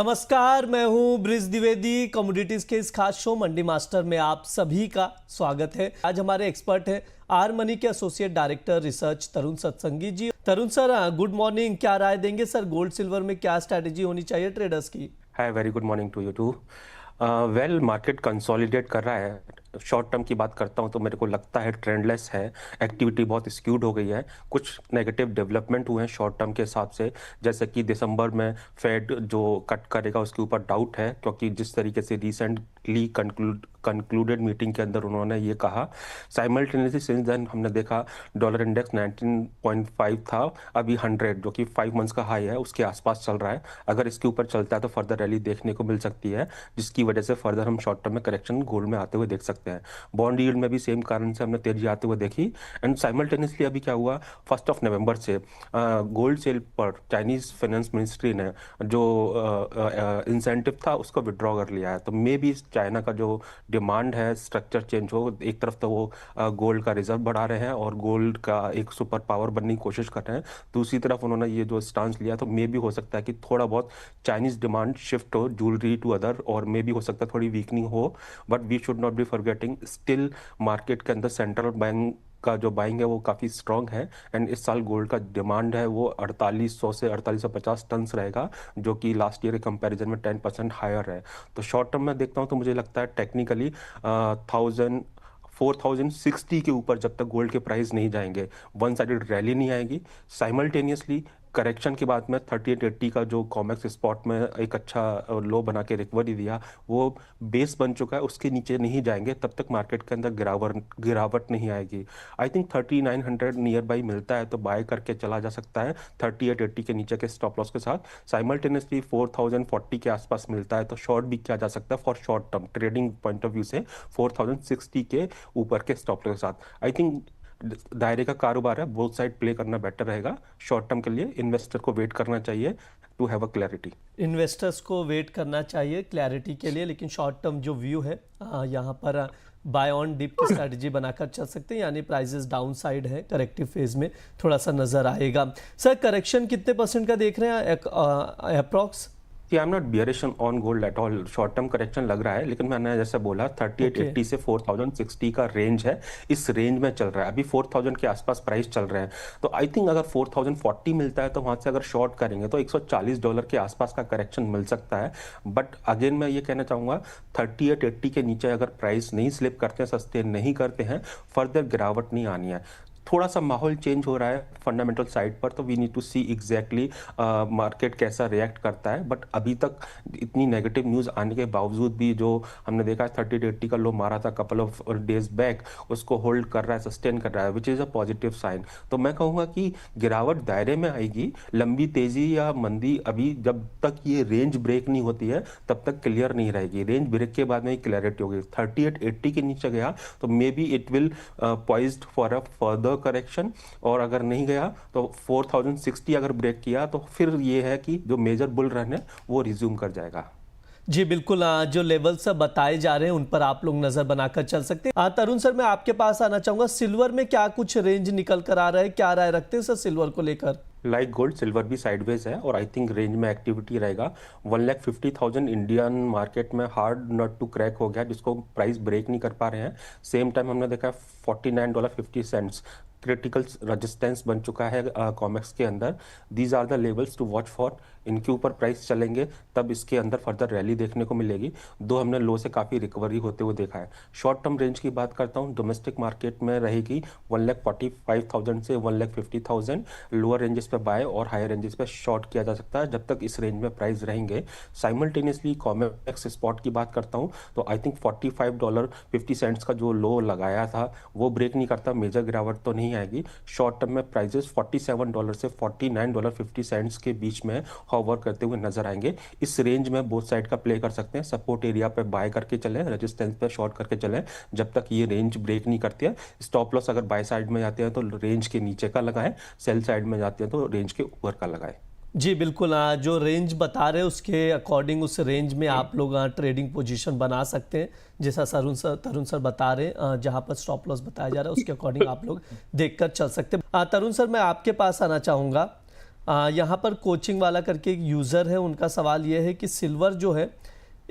नमस्कार, मैं हूं ब्रिज द्विवेदी। कमोडिटीज के इस खास शो मंडी मास्टर में आप सभी का स्वागत है। आज हमारे एक्सपर्ट हैं आर मनी के एसोसिएट डायरेक्टर रिसर्च तरुण सत्संगी जी। तरुण सर, गुड मॉर्निंग। क्या राय देंगे सर, गोल्ड सिल्वर में क्या स्ट्रैटेजी होनी चाहिए ट्रेडर्स की? Hi, very good morning to you too. Well, market consolidate कर रहा है। शॉर्ट टर्म की बात करता हूं तो मेरे को लगता है ट्रेंडलेस है। एक्टिविटी बहुत स्क्यूड हो गई है। कुछ नेगेटिव डेवलपमेंट हुए हैं शॉर्ट टर्म के हिसाब से, जैसे कि दिसंबर में फेड जो कट करेगा उसके ऊपर डाउट है, क्योंकि जिस तरीके से रिसेंटली कंक्लूडेड मीटिंग के अंदर उन्होंने ये कहा। साइमल्टेनियसली सिंस देन हमने देखा डॉलर इंडेक्स 19.5 था, अभी 100 जो कि 5 मंथ्स का हाई है उसके आसपास चल रहा है। अगर इसके ऊपर चलता है तो फर्दर रैली देखने को मिल सकती है, जिसकी वजह से फर्दर हम शॉर्ट टर्म में करेक्शन गोल्ड में आते हुए देख सकते हैं। बॉन्ड यील्ड में भी सेम कारण से हमने तेजी आते हुए देखी। एंड साइमल्टेनियसली अभी क्या हुआ, 1 नवंबर से गोल्ड सेल पर चाइनीज फाइनेंस मिनिस्ट्री ने जो इंसेंटिव था उसको विड्रॉ कर लिया है। तो मे बी चाइना का जो डिमांड है स्ट्रक्चर चेंज हो। एक तरफ तो वो गोल्ड का रिजर्व बढ़ा रहे हैं और गोल्ड का एक सुपर पावर बनने की कोशिश कर रहे हैं, दूसरी तरफ उन्होंने ये जो स्टांस लिया तो मे भी हो सकता है कि थोड़ा बहुत चाइनीज डिमांड शिफ्ट हो ज्वेलरी टू अदर, और मे भी हो सकता है थोड़ी वीकनिंग हो। But we should not be forgetting still market के अंदर सेंट्रल बैंक का जो बाइंग है वो काफ़ी स्ट्रॉन्ग है। एंड इस साल गोल्ड का डिमांड है वो 4800 से 4850 टन रहेगा, जो कि लास्ट ईयर के कंपैरिजन में 10% हायर है। तो शॉर्ट टर्म में देखता हूँ तो मुझे लगता है टेक्निकली 4060 के ऊपर जब तक गोल्ड के प्राइस नहीं जाएंगे वन साइडेड रैली नहीं आएगी। साइमल्टेनियसली करेक्शन के बाद में 3880 का जो कॉमेक्स स्पॉट में एक अच्छा लो बना के रिकवरी दिया, वो बेस बन चुका है। उसके नीचे नहीं जाएंगे तब तक मार्केट के अंदर गिरावट नहीं आएगी। आई थिंक 3900 नियर बाई मिलता है तो बाय करके चला जा सकता है 3880 के नीचे के स्टॉप लॉस के साथ। साइमल्टेनियसली 4040 के आसपास मिलता है तो शॉर्ट भी किया जा सकता है for short term trading point of view से 4060 के ऊपर के स्टॉप लॉस के साथ। आई थिंक दायरे का कारोबार है, बोथ साइड प्ले करना बेटर रहेगा। शॉर्ट टर्म के लिए इन्वेस्टर को वेट करना चाहिए to have a clarity. Investors को वेट करना चाहिए क्लैरिटी के लिए, लेकिन शॉर्ट टर्म जो व्यू है यहाँ पर बाय ऑन डिप की स्ट्रैटेजी बनाकर चल सकते हैं, यानी प्राइसेस डाउन साइड है, करेक्टिव फेज में थोड़ा सा नजर आएगा। सर, करेक्शन कितने % का देख रहे हैं approx? I am not bearish on gold at all. Short term correction लग रहा है, लेकिन मैंने जैसे बोला 3880 से 4060 का रेंज है, इस रेंज में चल रहा है। अभी 4000 के आसपास प्राइस चल रहे हैं, तो आई थिंक अगर 4040 मिलता है तो वहां से अगर शॉर्ट करेंगे तो $140 के आसपास का करेक्शन मिल सकता है। बट अगेन मैं ये कहना चाहूंगा 3880 के नीचे अगर प्राइस नहीं स्लिप करते हैं, सस्टेन नहीं करते हैं, फर्दर गिरावट नहीं आनी है। थोड़ा सा माहौल चेंज हो रहा है फंडामेंटल साइड पर, तो we need to see exactly market कैसा रिएक्ट करता है। बट अभी तक इतनी नेगेटिव न्यूज़ आने के बावजूद भी जो हमने देखा 3880 का लो मारा था कपल ऑफ डेज बैक, उसको होल्ड कर रहा है, सस्टेन कर रहा है, which is a positive sign. तो मैं कहूँगा कि गिरावट दायरे में आएगी। लंबी तेजी या मंदी अभी जब तक ये रेंज ब्रेक नहीं होती है तब तक क्लियर नहीं रहेगी। रेंज ब्रेक के बाद में ही क्लैरिटी होगी। 3880 के नीचे गया तो may be it will poised for a further correction, और अगर नहीं गया तो 4060 अगर ब्रेक किया तो फिर ये है कि जो मेजर बुल रन है वो रिज्यूम कर जाएगा। जी बिल्कुल, जो लेवल्स बताए जा रहे हैं उन पर आप लोग नजर बनाकर चल सकते हैं। तरुण सर, मैं आपके पास आना चाहूंगा, सिल्वर में क्या कुछ रेंज निकल कर आ रहा है, क्या राय रखते हैं सर सिल्वर को लेकर? लाइक गोल्ड, सिल्वर भी साइडवेज है और आई थिंक रेंज में एक्टिविटी रहेगा। 1,50,000 इंडियन मार्केट में हार्ड नॉट टू क्रैक हो गया, जिसको प्राइस ब्रेक नहीं कर पा रहे हैं। सेम टाइम हमने देखा $49.50 क्रिटिकल रेजिस्टेंस बन चुका है कॉमेक्स के अंदर। These are the levels to watch for. इनके ऊपर प्राइस चलेंगे तब इसके अंदर फर्दर रैली देखने को मिलेगी। दो हमने लो से काफ़ी रिकवरी होते हुए देखा है। शॉर्ट टर्म रेंज की बात करता हूँ, डोमेस्टिक मार्केट में रहेगी 1,45,000 से 1,50,000। लोअर रेंजेस पे बाय और हायर रेंजेस पे शॉर्ट किया जा सकता है जब तक इस रेंज में प्राइस रहेंगे। साइमल्टेनियसली कॉमेक्स स्पॉट की बात करता हूँ तो आई थिंक $45.50 का जो लो लगाया था वो ब्रेक नहीं करता, मेजर गिरावट तो नहीं आएगी। शॉर्ट टर्म में प्राइजेस $47 से $49.50 के बीच में हॉवर करते हुए नजर आएंगे। इस रेंज में बोथ साइड का प्ले कर सकते हैं। सपोर्ट एरिया पे बाय करके चलें, रेजिस्टेंस पे शॉर्ट करके चलें जब तक ये रेंज ब्रेक नहीं करती है। स्टॉप लॉस अगर बाय साइड में जाते हैं तो रेंज के नीचे का लगाएं, सेल साइड में जाते हैं तो रेंज के ऊपर का लगाएं। जी बिल्कुल, जो रेंज बता रहे हैं उसके अकॉर्डिंग उस रेंज में आप लोग ट्रेडिंग पोजीशन बना सकते हैं, जैसा तरुण सर बता रहे हैं। जहां पर स्टॉप लॉस बताया जा रहा है उसके अकॉर्डिंग आप लोग देखकर चल सकते हैं। तरुण सर, मैं आपके पास आना चाहूँगा। यहाँ पर कोचिंग वाला करके एक यूज़र है, उनका सवाल ये है कि सिल्वर जो है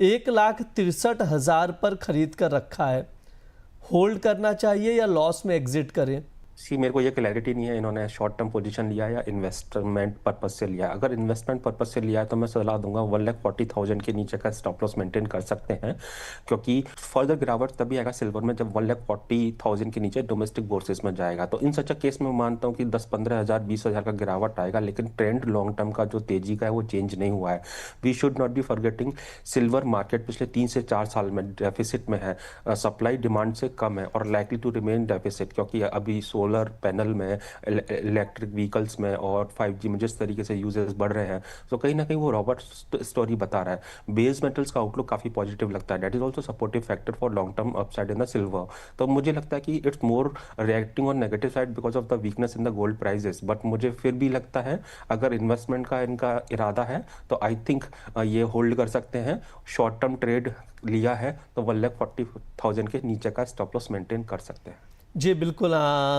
1,63,000 पर खरीद कर रखा है, होल्ड करना चाहिए या लॉस में एग्जिट करें? मेरे को ये क्लैरिटी नहीं है इन्होंने शॉर्ट टर्म पोजीशन लिया या इन्वेस्टमेंट पर्पज से लिया। अगर इन्वेस्टमेंट पर्पज से लिया है तो मैं सलाह दूंगा 1,40,000 के नीचे का स्टॉप लॉस मेंटेन कर सकते हैं, क्योंकि फर्दर गिरावट तभी आएगा सिल्वर में जब 1,40,000 के नीचे डोमेस्टिक बोर्सेस में जाएगा। तो इन सच केस में मानता हूँ कि 10-15 हज़ार 20 हज़ार का गिरावट आएगा, लेकिन ट्रेंड लॉन्ग टर्म का जो तेजी का है वो चेंज नहीं हुआ है। We should not be forgetting silver market पिछले 3 से 4 साल में डेफिसिट में है, सप्लाई डिमांड से कम है और लाइकली टू रिमेन डेफिसिट, क्योंकि अभी सोलर पैनल में, इलेक्ट्रिक व्हीकल्स में और 5G में जिस तरीके से यूजेस बढ़ रहे हैं, तो कहीं ना कहीं वो रॉबर्ट स्टोरी बता रहा है। बेस मेटल्स का आउटलुक काफी पॉजिटिव लगता है, that is also supportive factor for long term upside in the silver. तो मुझे लगता है कि it's more reacting on negative side because of the weakness in the gold prices, but मुझे फिर भी लगता है अगर इन्वेस्टमेंट का इनका इरादा है तो आई थिंक ये होल्ड कर सकते हैं। शॉर्ट टर्म ट्रेड लिया है तो 1,40,000 के नीचे का स्टॉप लॉस मेंटेन कर सकते हैं। जी बिल्कुल,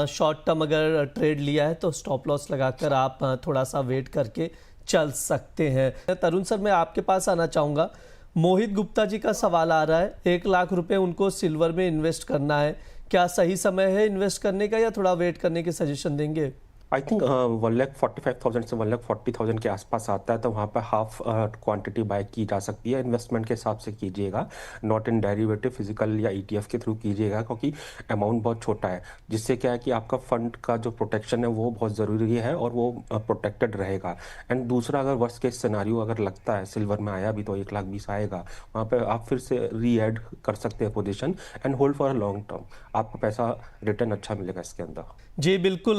शॉर्ट टर्म अगर ट्रेड लिया है तो स्टॉप लॉस लगाकर आप थोड़ा सा वेट करके चल सकते हैं। तरुण सर, मैं आपके पास आना चाहूँगा। मोहित गुप्ता जी का सवाल आ रहा है, 1 लाख रुपए उनको सिल्वर में इन्वेस्ट करना है, क्या सही समय है इन्वेस्ट करने का या थोड़ा वेट करने की सजेशन देंगे? आई थिंक 1,45,000 से 1,40,000 के आसपास आता है, तो वहाँ पर हाफ क्वांटिटी बाय की जा सकती है। इन्वेस्टमेंट के हिसाब से कीजिएगा, नॉट इन डेरिवेटिव, फिजिकल या ETF के थ्रू कीजिएगा, क्योंकि अमाउंट बहुत छोटा है, जिससे क्या है कि आपका फंड का जो प्रोटेक्शन है वो बहुत ज़रूरी है और वो प्रोटेक्टेड रहेगा। एंड दूसरा, अगर वर्स्ट केस सिनारियो अगर लगता है सिल्वर में आया भी तो 1,20,000 आएगा, वहाँ पर आप फिर से री ऐड कर सकते हैं position and hold for a long term. आपको पैसा रिटर्न अच्छा मिलेगा इसके अंदर। जी बिल्कुल,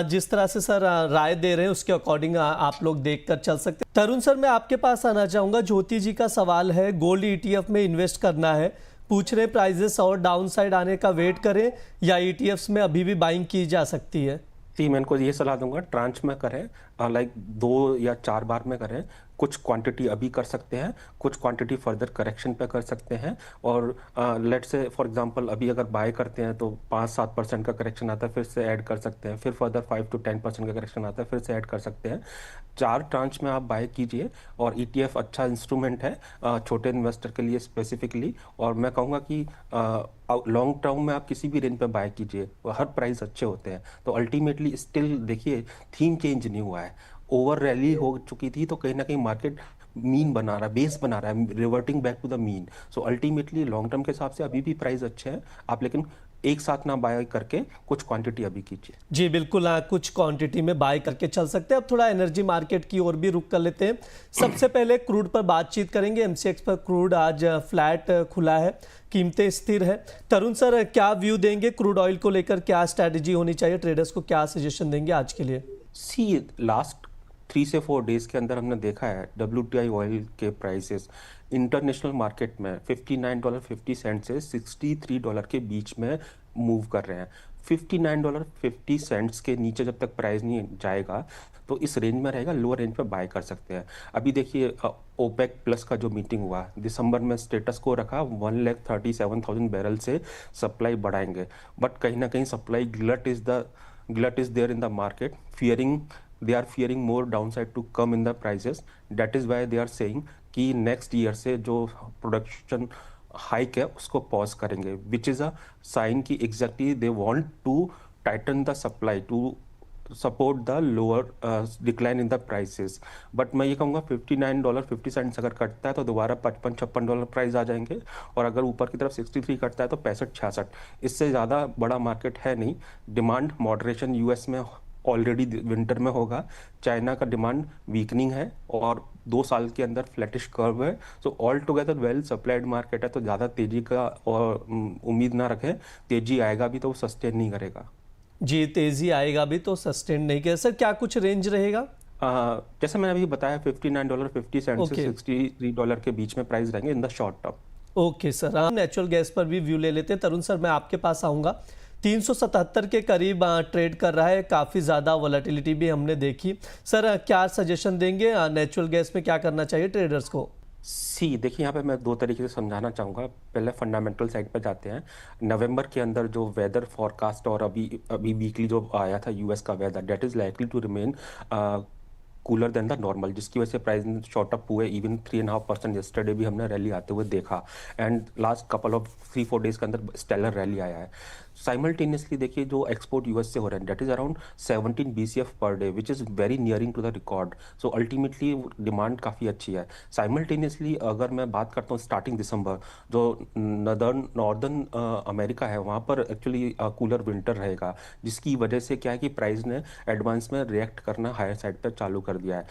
जिस तरह से सर राय दे रहे हैं उसके अकॉर्डिंग आप लोग देखकर चल सकते हैं। तरुण सर, मैं आपके पास आना चाहूँगा। ज्योति जी का सवाल है, गोल्ड ETF में इन्वेस्ट करना है, पूछ रहे प्राइजेस और डाउन साइड आने का वेट करें या ETFs में अभी भी बाइंग की जा सकती है? जी, मैं इनको ये सलाह दूंगा ट्रांच में करें, लाइक 2 या 4 बार में करें। कुछ क्वांटिटी अभी कर सकते हैं, कुछ क्वांटिटी फर्दर करेक्शन पे कर सकते हैं। और लेट्स से फॉर एग्जांपल अभी अगर बाय करते हैं तो 5-7% का करेक्शन आता है, फिर से ऐड कर सकते हैं, फिर फर्दर 5 to 10% का करेक्शन आता है, फिर से ऐड कर सकते हैं। 4 ट्रांच में आप बाय कीजिए और ETF अच्छा इंस्ट्रूमेंट है छोटे इन्वेस्टर के लिए स्पेसिफिकली। और मैं कहूँगा कि लॉन्ग टर्म में आप किसी भी रेंज पे बाय कीजिए, हर प्राइस अच्छे होते हैं। तो अल्टीमेटली स्टिल देखिए, थीम चेंज नहीं हुआ है, ओवर रैली हो चुकी थी तो कहीं ना कहीं मार्केट मीन बना रहा है, बेस बना रहा है, reverting back to the mean. So ultimately long term के हिसाब से अभी भी प्राइस अच्छे हैं आप, लेकिन एक साथ ना बाय करके कुछ क्वांटिटी अभी कीजिए। जी बिल्कुल, कुछ क्वांटिटी में बाय करके चल सकते हैं। अब थोड़ा एनर्जी मार्केट की ओर भी रुक कर लेते हैं। सबसे पहले क्रूड पर बातचीत करेंगे। MCX पर क्रूड आज फ्लैट खुला है, कीमतें स्थिर है। तरुण सर, क्या व्यू देंगे क्रूड ऑयल को लेकर? क्या स्ट्रैटेजी होनी चाहिए? ट्रेडर्स को क्या सजेशन देंगे आज के लिए? लास्ट 3 से 4 डेज के अंदर हमने देखा है WTI ऑयल के प्राइसेस इंटरनेशनल मार्केट में $59.50 से $63 के बीच में मूव कर रहे हैं। $59.50 के नीचे जब तक प्राइस नहीं जाएगा तो इस रेंज में रहेगा, लोअर रेंज पे बाय कर सकते हैं। अभी देखिए ओपेक प्लस का जो मीटिंग हुआ दिसंबर में, स्टेटस को रखा 1,37,000 बैरल से सप्लाई बढ़ाएंगे, बट कहीं ना कहीं supply glut is there in the market, they are fearing more downside to come in the prices. That is why they are saying कि next year से जो प्रोडक्शन हाइक है उसको पॉज करेंगे, विच इज़ अ साइन कि exactly they want to tighten the supply to support the lower decline in the prices. But मैं ये कहूँगा $59.50 अगर कटता है तो दोबारा $55-56 प्राइस आ जाएंगे, और अगर ऊपर की तरफ 63 कटता है तो 65-66। इससे ज़्यादा बड़ा मार्केट है नहीं। डिमांड मॉडरेशन US में ऑलरेडी विंटर में होगा, चाइना का डिमांड वीकनिंग है और 2 साल के अंदर फ्लैटिश कर्व है। So all together well supplied market है, तो ज़्यादा तेजी का और उम्मीद ना रखें। तेजी आएगा भी तो वो सस्टेन नहीं करेगा। जी, तेजी आएगा भी तो सस्टेन नहीं किया। सर, क्या कुछ रेंज रहेगा? जैसे मैंने अभी बताया $59.50 से $63 के बीच में प्राइस रहेंगे in the short term. Okay sir, हम नेचुरल गैस पर भी व्यू ले लेते हैं। तरुण सर, मैं आपके पास आऊँगा। 377 के करीब ट्रेड कर रहा है, काफ़ी ज़्यादा वोलेटिलिटी भी हमने देखी। सर, क्या सजेशन देंगे? नेचुरल गैस में क्या करना चाहिए ट्रेडर्स को? देखिए, यहाँ पे मैं 2 तरीके से समझाना चाहूँगा। पहले फंडामेंटल साइड पर जाते हैं। नवंबर के अंदर जो वेदर फॉरकास्ट और अभी वीकली जो आया था US का weather, that is likely to remain cooler than the normal, जिसकी वजह से प्राइस शॉर्ट अप हुए। इवन 3.5% यस्टरडे भी हमने रैली आते हुए देखा, and last couple of 3-4 days के अंदर स्टेलर रैली आया है। साइमल्टेनियसली देखिए जो एक्सपोर्ट यूएस से हो रहे हैं, डेट इज अराउंड 17 BCF पर day, which is very nearing to the record. So ultimately demand काफ़ी अच्छी है। साइमल्टेनियसली अगर मैं बात करता हूँ स्टार्टिंग दिसंबर, जो नॉर्दर्न अमेरिका है वहाँ पर एक्चुअली कूलर विंटर रहेगा, जिसकी वजह से क्या है कि प्राइस ने एडवांस में रिएक्ट करना हायर साइड पर चालू कर दिया है।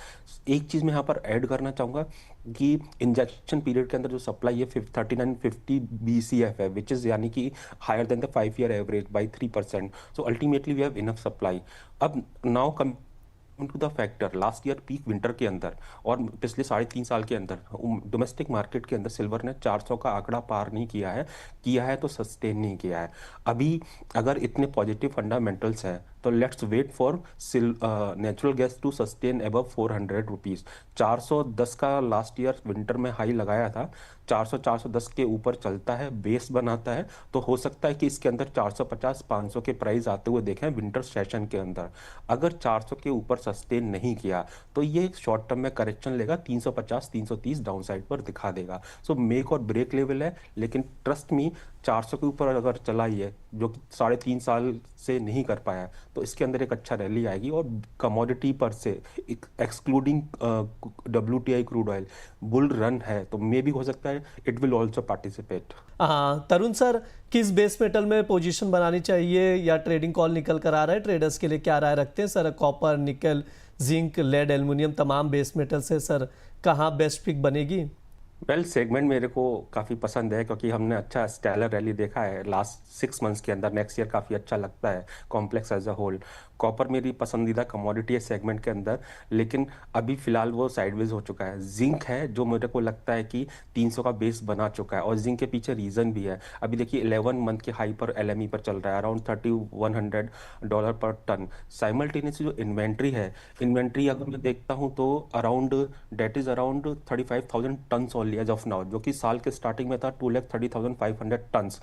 एक चीज़ मैं यहाँ पर ऐड करना चाहूँगा कि इंजेक्शन पीरियड के अंदर जो सप्लाई है 3950 BCF है, विच इज़ यानी कि higher than the 5 year average by 3%। So ultimately we have enough supply. अब now come to the factor, last year peak winter के अंदर और पिछले 3.5 साल के अंदर डोमेस्टिक मार्केट के अंदर सिल्वर ने 400 का आंकड़ा पार नहीं किया है तो सस्टेन नहीं किया है। अभी अगर इतने पॉजिटिव फंडामेंटल्स हैं तो let's wait for natural gas to sustain above 400 rupees. 410 का लास्ट ईयर विंटर में हाई लगाया था, 410 के ऊपर चलता है, बेस बनाता है, तो हो सकता है कि इसके अंदर 450-500 के प्राइस आते हुए देखें विंटर सेशन के अंदर। अगर 400 के ऊपर सस्टेन नहीं किया तो ये शॉर्ट टर्म में करेक्शन लेगा, 350-330 डाउन साइड पर दिखा देगा। सो मेक और ब्रेक लेवल है, लेकिन ट्रस्ट मी 400 के ऊपर अगर चला ही है, जो कि 3.5 साल से नहीं कर पाया, तो इसके अंदर एक अच्छा रैली आएगी। और कमोडिटी पर से excluding WTI crude oil bull run है, तो मे भी हो सकता है it will also participate. Tarun sir, किस बेस मेटल में पोजीशन बनानी चाहिए या ट्रेडिंग कॉल निकल कर आ रहा है, ट्रेडर्स के लिए क्या राय रखते हैं सर? कॉपर, निकल, जिंक, लेड, एल्युमिनियम तमाम बेस मेटल से सर कहाँ बेस्ट पिक बनेगी? सेगमेंट मेरे को काफ़ी पसंद है, क्योंकि हमने अच्छा स्टेलर रैली देखा है लास्ट 6 मंथ्स के अंदर। नेक्स्ट ईयर काफ़ी अच्छा लगता है complex as a whole. Copper मेरी पसंदीदा कमोडिटी है सेगमेंट के अंदर, लेकिन अभी फिलहाल वो साइडवेज हो चुका है। जिंक है जो मेरे को लगता है कि 300 का बेस बना चुका है, और जिंक के पीछे रीज़न भी है। अभी देखिए 11 मंथ के हाई पर LME पर चल रहा है, अराउंड $3,100 पर टन। साइमल्टेनियसली जो इन्वेंट्री अगर मैं देखता हूँ तो around that is around 35,000 ton only as of now, जो कि साल के स्टार्टिंग में था 2,30,500 टन्स,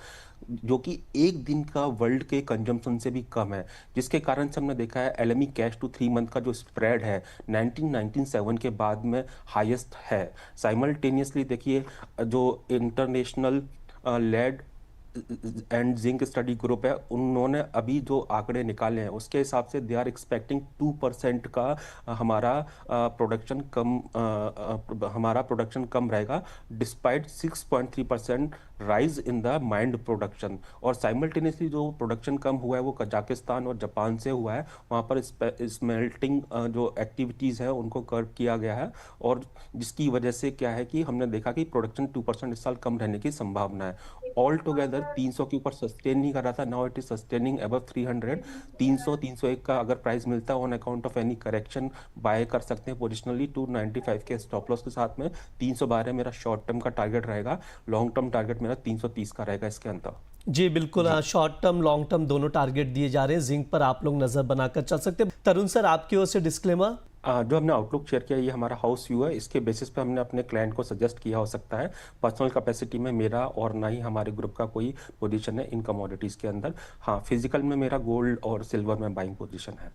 जो कि एक दिन का वर्ल्ड के कंजम्पशन से भी कम है। जिसके कारण से हमने देखा है LME कैश टू 3 मंथ का जो स्प्रेड है 1997 के बाद में हाईएस्ट है। साइमल्टेनियसली देखिए जो international lead and zinc study group है, उन्होंने अभी जो आंकड़े निकाले हैं उसके हिसाब से दे आर एक्सपेक्टिंग 2% का हमारा प्रोडक्शन कम रहेगा, despite 6.3% rise in the mind production. और साइमल्टेनियसली जो प्रोडक्शन कम हुआ है वो कजाकिस्तान और जापान से हुआ है, वहाँ पर स्मेल्टिंग जो एक्टिविटीज़ है उनको कर्व किया गया है, और जिसकी वजह से क्या है कि हमने देखा कि प्रोडक्शन 2% इस साल कम रहने की संभावना है। ऑल टुगेदर 300 के ऊपर सस्टेन नहीं कर रहा था, now it is sustaining above 300। 300-301 का अगर प्राइस मिलता है on account of any correction, buy कर सकते हैं पोजिशनली 295 के स्टॉप लॉस के साथ में। 312 मेरा शॉर्ट टर्म का टारगेट रहेगा, लॉन्ग टर्म टारगेट मेरा 330 का रहेगा इसके अंदर। जी बिल्कुल, शॉर्ट टर्म लॉन्ग टर्म दोनों टारगेट दिए जा रहे हैं। जिंक पर आप लोग नजर बनाकर चल सकते हैं। तरुण सर, आपकी ओर से डिस्क्लेमर। जो हमने आउटलुक शेयर किया ये हमारा हाउस व्यू है, इसके बेसिस पे हमने अपने क्लाइंट को सजेस्ट किया हो सकता है। पर्सनल कैपेसिटी में मेरा और ना ही हमारे ग्रुप का कोई पोजीशन है इन कमोडिटीज़ के अंदर। हाँ, फिजिकल में मेरा गोल्ड और सिल्वर में बाइंग पोजीशन है।